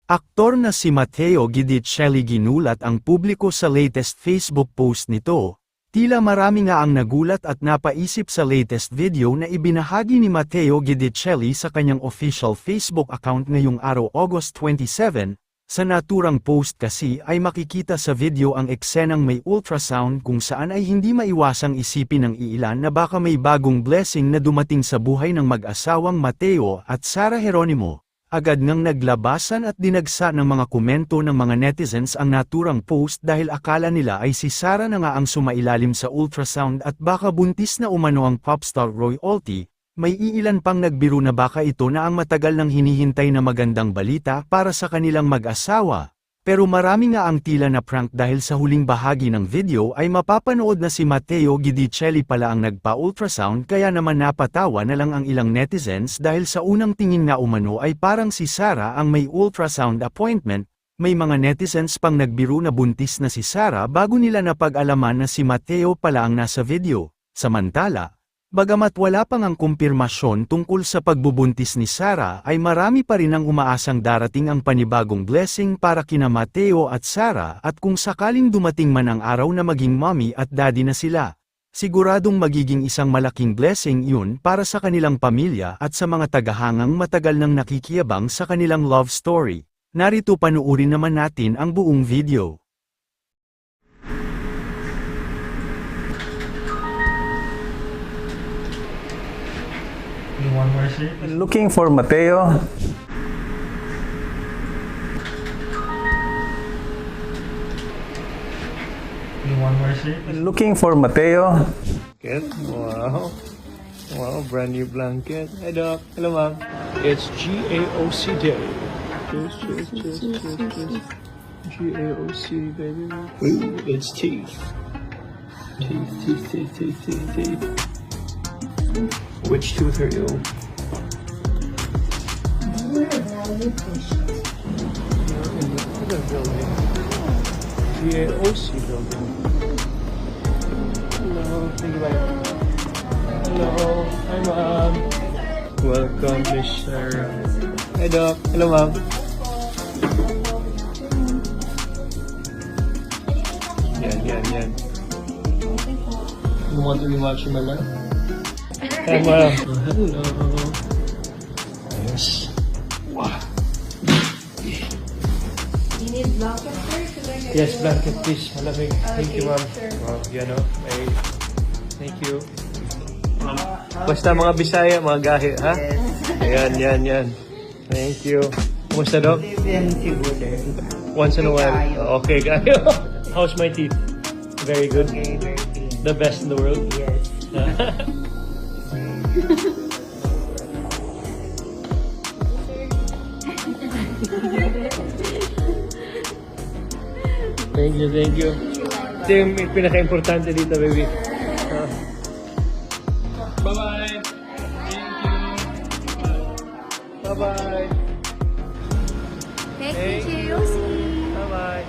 Aktor na si Matteo Guidicelli ginulat ang publiko sa latest Facebook post nito. Tila marami nga ang nagulat at napaisip sa latest video na ibinahagi ni Matteo Guidicelli sa kanyang official Facebook account ngayong araw August 27. Sa naturang post kasi ay makikita sa video ang eksenang may ultrasound kung saan ay hindi maiwasang isipin ng iilan na baka may bagong blessing na dumating sa buhay ng mag-asawang Matteo at Sara Geronimo. Agad ngang naglabasan at dinagsa ng mga komento ng mga netizens ang naturang post dahil akala nila ay si Sara na nga ang sumailalim sa ultrasound at baka buntis na umano ang popstar royalty. May iilan pang nagbiro na baka ito na ang matagal nang hinihintay na magandang balita para sa kanilang mag-asawa. Pero marami nga ang tila na prank dahil sa huling bahagi ng video ay mapapanood na si Matteo Guidicelli pala ang nagpa-ultrasound kaya naman napatawa na lang ang ilang netizens dahil sa unang tingin nga umano ay parang si Sara ang may ultrasound appointment. May mga netizens pang nagbiro na buntis na si Sara bago nila napag-alaman na si Matteo pala ang nasa video. Samantala, bagamat wala pang ang kumpirmasyon tungkol sa pagbubuntis ni Sara ay marami pa rin ang umaasang darating ang panibagong blessing para kina Matteo at Sara at kung sakaling dumating man ang araw na maging mommy at daddy na sila. Siguradong magiging isang malaking blessing yun para sa kanilang pamilya at sa mga tagahangang matagal nang nakikiyabang sa kanilang love story. Narito panuurin naman natin ang buong video. One more seat. Looking for Matteo. One more seat. Looking for Matteo. Wow. Wow, brand new blanket. Hey, Doc. Hello, Mom. It's GAOC Day. Cheers. GAOC, baby. Ooh, it's teeth. Teeth. Which tooth are you? The building. GAOC building. Hello, think about it. Hello, hi Mom. Welcome, Miss Sarah. Hi Doc. Hello, Mom. Yan. You want to be watching my life? Hi, Mom. Hello. Yes. Wow. You need blanket first? Yes, blanket, please. Malamig. Thank you, Ma'am. Sure. Wow, yan o. Thank you. Basta mga Bisaya, mga gahi, ha? Yan. Thank you. Kumusta, Doc? Once in a while. Okay, gayo. How's my teeth? Very good. Okay, very clean. The best in the world? Yes. Thank you. Ito yung pinaka-importante dito, baby. Bye-bye. Thank you. Bye-bye. Thank you, Josie. Bye-bye.